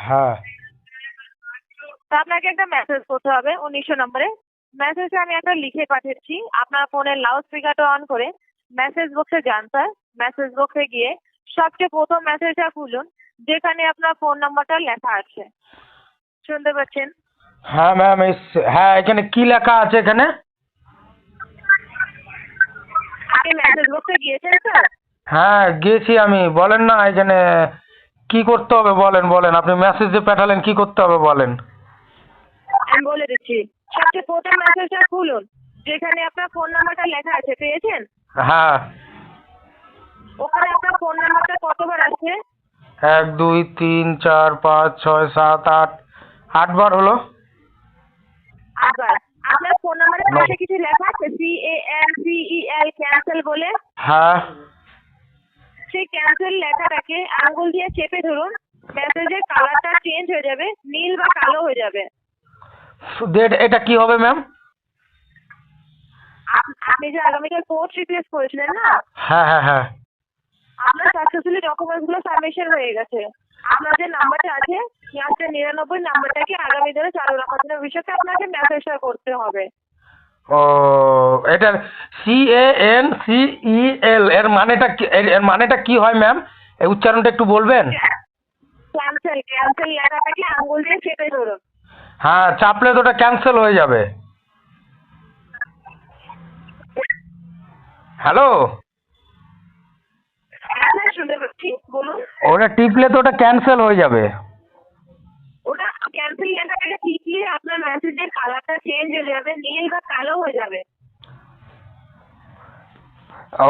হ্যাঁ। তো আপনাকে একটা মেসেজ করতে হবে 1900 নম্বরে। মেসেজটা আমি একটা লিখে পাঠাচ্ছি। আপনার ফোনের লাউড স্পিকারটা অন করে মেসেজ বক্সে যান স্যার। মেসেজ বক্সে গিয়ে সবচেয়ে প্রথম মেসেজটা খুলুন, যেখানে আপনার ফোন নাম্বারটা লেখা আছে। শুনতে পাচ্ছেন? হ্যাঁ ম্যাম, হ্যাঁ, এখানে কি লেখা আছে এখানে? আপনি মেসেজ বক্সে গিয়েছেন স্যার? হ্যাঁ গিয়েছি আমি। বলেন না এখানে কি করতে হবে, বলেন বলেন। আপনি মেসেজ যে পাঠালেন কি করতে হবে বলেন। আমি বলে দিচ্ছি। সবচেয়ে প্রথম মেসেজটা খুলুন, যেখানে আপনার ফোন নাম্বারটা লেখা আছে। পেয়েছেন? হ্যাঁ। ওখানে আপনার ফোন নাম্বারটা কতবার আছে? 1 2 3 4 5 6 7 8, 8বার হলো। আবার আপনার ফোন নাম্বারের পাশে কিছু লেখা আছে, CANCEL, ক্যান্সেল বলে। হ্যাঁ। সেই ক্যান্সেল লেখাটাকে আঙ্গুল দিয়ে চেপে ধরুন। মেসেজের কালারটা চেঞ্জ হয়ে যাবে, নীল বা কালো হয়ে যাবে। এটা কি হবে ম্যাম? আপনি যে আগামীকাল পোস্ট রিপ্লেস করেছিলেন না, হ্যাঁ হ্যাঁ হ্যাঁ। আপনার সাকসেসফুলি ডকুমেন্টস গুলো সাবমিশন হয়ে গেছে। আপনার যে নাম্বারটা আছে, 99 নাম্বারটাকে আগামী দিনে চালু রাখার জন্য বিষয়টা আপনাকে মেসেজটা করতে হবে। ও, এটা CANCEL এর মানেটা কি? এর মানেটা কি হয় ম্যাম? এই উচ্চারণটা একটু বলবেন? ক্যান্সেল লেখাটাকে আঙ্গুল দিয়ে চেপে ধরুন। হ্যাঁ, চাপলে তো ওটা ক্যান্সেল হয়ে যাবে। হ্যালো, হ্যাঁ স্যার, শুনতে পাচ্ছি, বলুন। ওটা টিপলে তো ওটা ক্যান্সেল হয়ে যাবে। ওটা ক্যান্সেল লেখাটাকে টিপলে আপনার মেসেজের কালারটা চেঞ্জ হয়ে যাবে, নীল বা কালো হয়ে যাবে।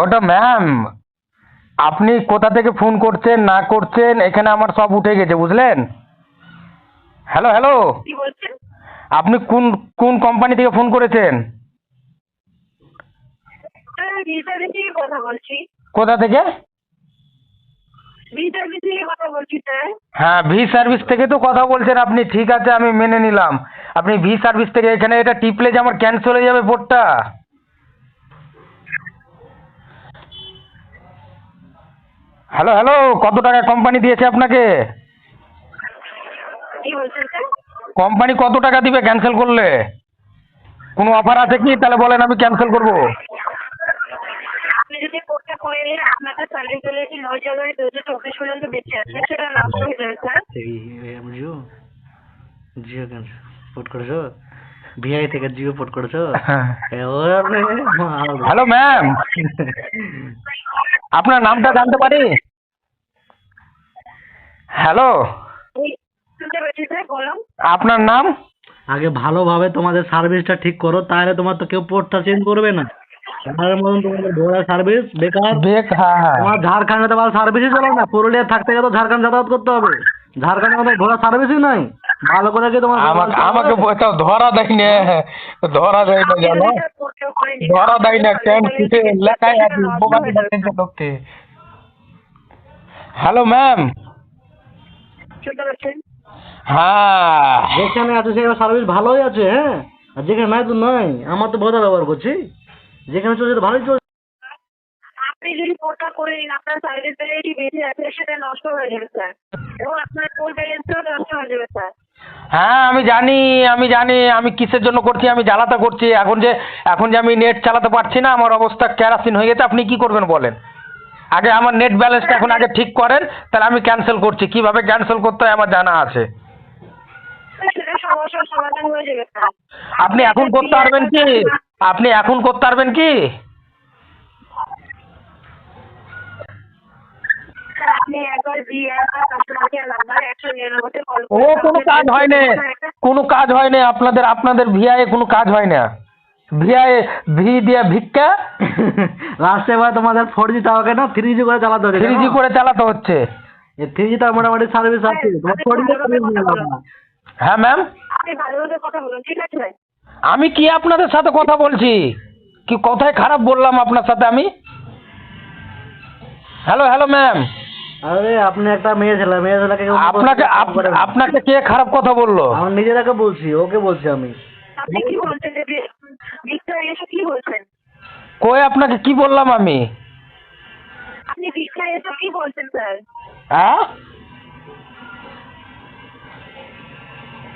ওটা ম্যাম, আপনি কোথা থেকে ফোন করছেন না করছেন এখানে আমার সব উঠে গেছে, বুঝলেন? হ্যালো হ্যালো, কি বলছেন? আপনি কোন কোন কোম্পানি থেকে ফোন করেছেন? ভিসার্ভিস থেকে কথা বলছি। কোথা থেকে? ভিসার্ভিস থেকে কথা বলছি স্যার। হ্যাঁ, ভি সার্ভিস থেকে তো কথা বলছেন আপনি, ঠিক আছে আমি মেনে নিলাম। আপনি ভি সার্ভিস থেকে, এখানে এটা টিপলে যে আমার ক্যান্সেল হয়ে যাবে ভোটটা। হ্যালো হ্যালো, কত টাকা কোম্পানি দিয়েছে আপনাকে? কি বলছেন স্যার? কোম্পানি কত টাকা দিবে ক্যান্সেল করলে? কোনো অফার আছে কি? তাহলে বলেন, আমি ক্যান্সেল করব। আপনি যদি কোর্টটা করে নিন, আপনাকে সার্ভিসিবিলিটি 9 জানুয়ারি 2024 পর্যন্ত বেঁচে আছে, সেটা নষ্ট হয়ে যাবে স্যার। জিও জিও কেন পোর্ট করেছো? ভিআই থেকে জিও পোর্ট করেছো? হ্যালো ম্যাম, আপনার নামটা জানতে পারি? হ্যালো, শুনতে পাচ্ছি স্যার, বলুন। আপনার নাম? আগে ভালোভাবে তোমাদের সার্ভিসটা ঠিক করো, তাহলে তোমার তো কেউ পোর্টটা চেঞ্জ করবে না। তোমাদের মতন তোমাদের ঘোড়া সার্ভিস বেকার। হ্যাঁ হ্যাঁ। তোমার ঝাড়খণ্ডে তো ভালো সার্ভিসই চলে না। পুরুলিয়া থাকতে গেলে তো ঝাড়খণ্ড যাতায়াত করতে হবে। ঝাড়খণ্ডে আমাদের ঘোড়া সার্ভিসই নাই। ভালো করে কি তোমার আমাকে তো ধরা দেয় না, ধরা দেয় না জানো, ধরা দেয় না কেন কিছু লেখাই আছে বোকাতে বানিয়েছে লোককে। Hello ma'am. শুনতে পাচ্ছেন? হ্যাঁ, যেখানে আছে সেখানে সার্ভিস ভালোই আছে, হ্যাঁ। আর যেখানে নাই তো নাই। আমার তো ভোদা ব্যবহার করছি। যেখানে চলছে তো ভালোই চলছে। আপনি যদি কোর্টটা করে নিন, আপনার সার্ভিসিবিলিটি বেঁচে আছে, সেটা নষ্ট হয়ে যাবে স্যার, এবং আপনার কোল ব্যালেন্সটাও নষ্ট হয়ে যাবে স্যার। হ্যাঁ আমি জানি, আমি কিসের জন্য করছি, আমি জ্বালাতে করছি। এখন যে আমি নেট চালাতে পারছি না, আমার অবস্থা কেরাসিন হয়ে গেছে। আপনি কি করবেন বলেন? আগে আমার নেট ব্যালেন্সটা এখন আগে ঠিক করেন, তাহলে আমি ক্যান্সেল করছি। কিভাবে ক্যান্সেল করতে হয় আমার জানা আছে। সেটা সমস্যার সমাধান হয়ে যাবে স্যার। আপনি এখন করতে পারবেন কি? আপনি এখন করতে পারবেন কি? আপনি একবার কাস্টমার কেয়ার নাম্বার 199 কল ও কোনো কাজ হয় না, কোনো কাজ হয় না। আপনাদের ভিআই কোনো কাজ হয় না। ভিআই ভি দিয়া ভিক্ষা। রাস্তায় ভাই তোমাদের 4G টাওয়ারকে না 3G করে চালাতে হচ্ছে। 3G করে চালাতে হচ্ছে। 3G তার মোটামুটি সার্ভিস আছে। তোমার 4G হ্যাঁ ম্যাম, আপনি ভালোভাবে কথা বলুন, ঠিক আছে? আমি কি আপনাদের সাথে কথা বলছি? কি কথায় খারাপ বললাম আপনার সাথে আমি? হ্যালো হ্যালো ম্যাম, আরে আপনি একটা মেয়ে ছেলেকে আপনাকে কে খারাপ কথা বললো? আমি নিজেরাকে বলছি, ওকে বলছি আমি। আপনি কি বলছেন যে ভিক্টর এসে কি বলছেন? কই আপনাকে কি বললাম আমি? আপনি ভিক্টর এসে কি বলছেন স্যার? হ্যাঁ,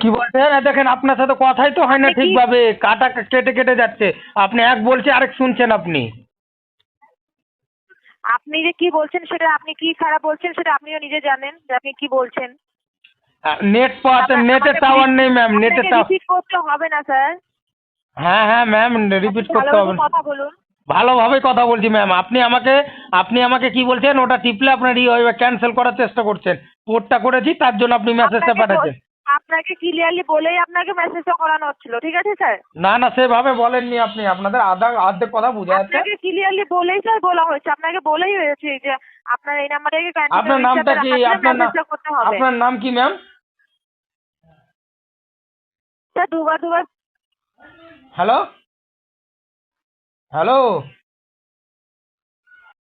কি বলছেন? দেখেন আপনার সাথে কথাই তো হয় না আপনি কি- ঠিকভাবে, কাটা কেটে কেটে যাচ্ছে। আপনি এক বলছে আরেক শুনছেন আপনি। আপনি যে কি বলছেন সেটা, আপনি কি খারাপ বলছেন সেটা আপনিও নিজে জানেন যে আপনি কি বলছেন। নেট পাওয়াতে, নেটের টাওয়ার নেই ম্যাম, নেটের টাওয়ার। রিপিট করতে হবে না স্যার, হ্যাঁ হ্যাঁ ম্যাম, রিপিট করতে হবে ভালোভাবে না। কথা বলুন। ভালোভাবে কথা বলছি ম্যাম। আপনি আমাকে কি বলছেন, ওটা টিপলে আপনার ক্যান্সেল করার চেষ্টা করছেন। পোর্টটা করেছি তার জন্য আপনি মেসেজটা পাঠাচ্ছেন। আপনাকে ক্লিয়ারলি বলেই আপনাকে মেসেজটা করানো হচ্ছিল, ঠিক আছে স্যার? না না, সেভাবে বলেননি আপনি। আপনাদের অর্ধেক কথা বুঝা যাচ্ছে। আপনাকে ক্লিয়ারলি বলেই স্যার বলা হয়েছে, আপনাকে বলেই হয়েছে যে আপনার এই নাম্বারটাকে আপনার নামটা কি? মেসেজটা করতে হবে। আপনার নাম কি ম্যাম? স্যার দুবার হ্যালো হ্যালো।